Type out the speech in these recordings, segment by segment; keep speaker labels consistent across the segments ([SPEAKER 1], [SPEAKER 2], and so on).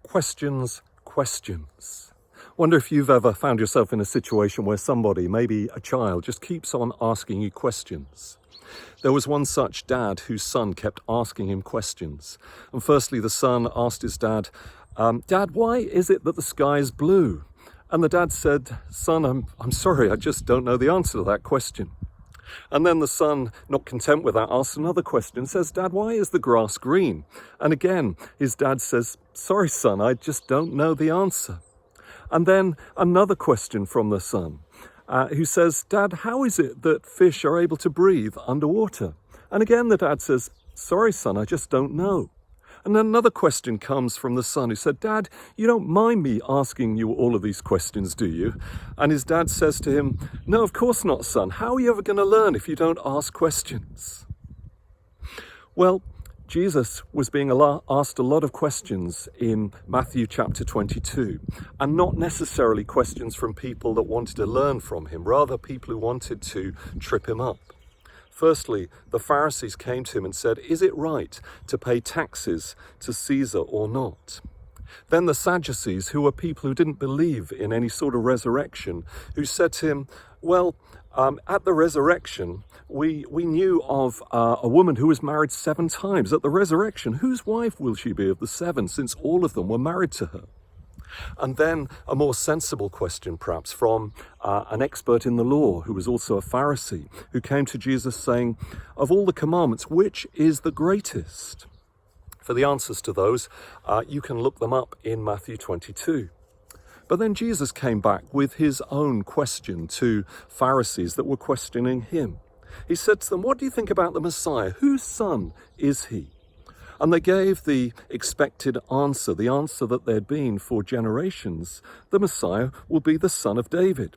[SPEAKER 1] Questions, questions. Wonder if you've ever found yourself in a situation where somebody, maybe a child, just keeps on asking you questions. There was one such dad whose son kept asking him questions. And firstly, the son asked his dad, Dad, why is it that the sky is blue? And the dad said, Son, I'm sorry, I just don't know the answer to that question. And then the son, not content with that, asks another question, says, Dad, why is the grass green? And again, his dad says, Sorry, son, I just don't know the answer. And then another question from the son, who says, Dad, how is it that fish are able to breathe underwater? And again, the dad says, Sorry, son, I just don't know. And then another question comes from the son who said, Dad, you don't mind me asking you all of these questions, do you? And his dad says to him, No, of course not, son. How are you ever going to learn if you don't ask questions? Well, Jesus was being asked a lot of questions in Matthew chapter 22, and not necessarily questions from people that wanted to learn from him, rather people who wanted to trip him up. Firstly, the Pharisees came to him and said, Is it right to pay taxes to Caesar or not? Then the Sadducees, who were people who didn't believe in any sort of resurrection, who said to him, Well, at the resurrection, we knew of a woman who was married 7 times. At the resurrection, whose wife will she be of the 7, since all of them were married to her? And then a more sensible question, perhaps, from an expert in the law, who was also a Pharisee, who came to Jesus saying, Of all the commandments, which is the greatest? For the answers to those, you can look them up in Matthew 22. But then Jesus came back with his own question to Pharisees that were questioning him. He said to them, What do you think about the Messiah? Whose son is he? And they gave the expected answer, the answer that there'd been for generations. The Messiah will be the son of David.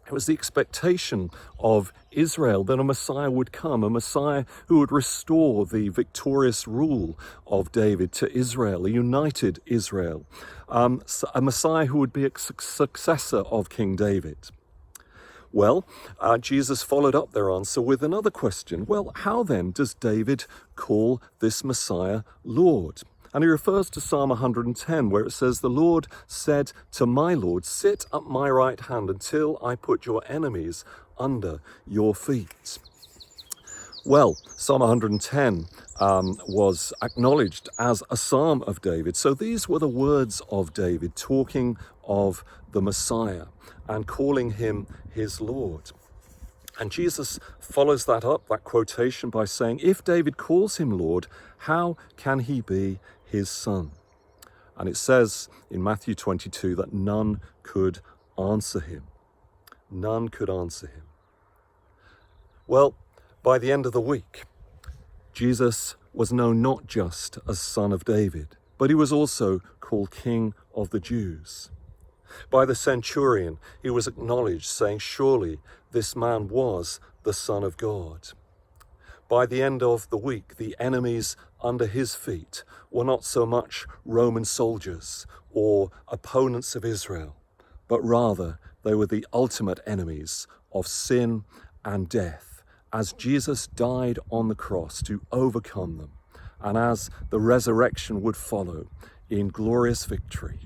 [SPEAKER 1] It was the expectation of Israel that a Messiah would come, a Messiah who would restore the victorious rule of David to Israel, a united Israel, a Messiah who would be a successor of King David. Well, Jesus followed up their answer with another question. Well, how then does David call this Messiah Lord? And he refers to Psalm 110, where it says, The Lord said to my Lord, Sit at my right hand until I put your enemies under your feet. Well, Psalm 110 was acknowledged as a psalm of David. So these were the words of David talking of the Messiah and calling him his Lord. And Jesus follows that up, that quotation, by saying, If David calls him Lord, how can he be his son? And it says in Matthew 22 that none could answer him. None could answer him. Well, by the end of the week, Jesus was known not just as Son of David, but he was also called King of the Jews. By the centurion, he was acknowledged, saying, Surely this man was the Son of God. By the end of the week, the enemies under his feet were not so much Roman soldiers or opponents of Israel, but rather they were the ultimate enemies of sin and death, as Jesus died on the cross to overcome them, and as the resurrection would follow in glorious victory.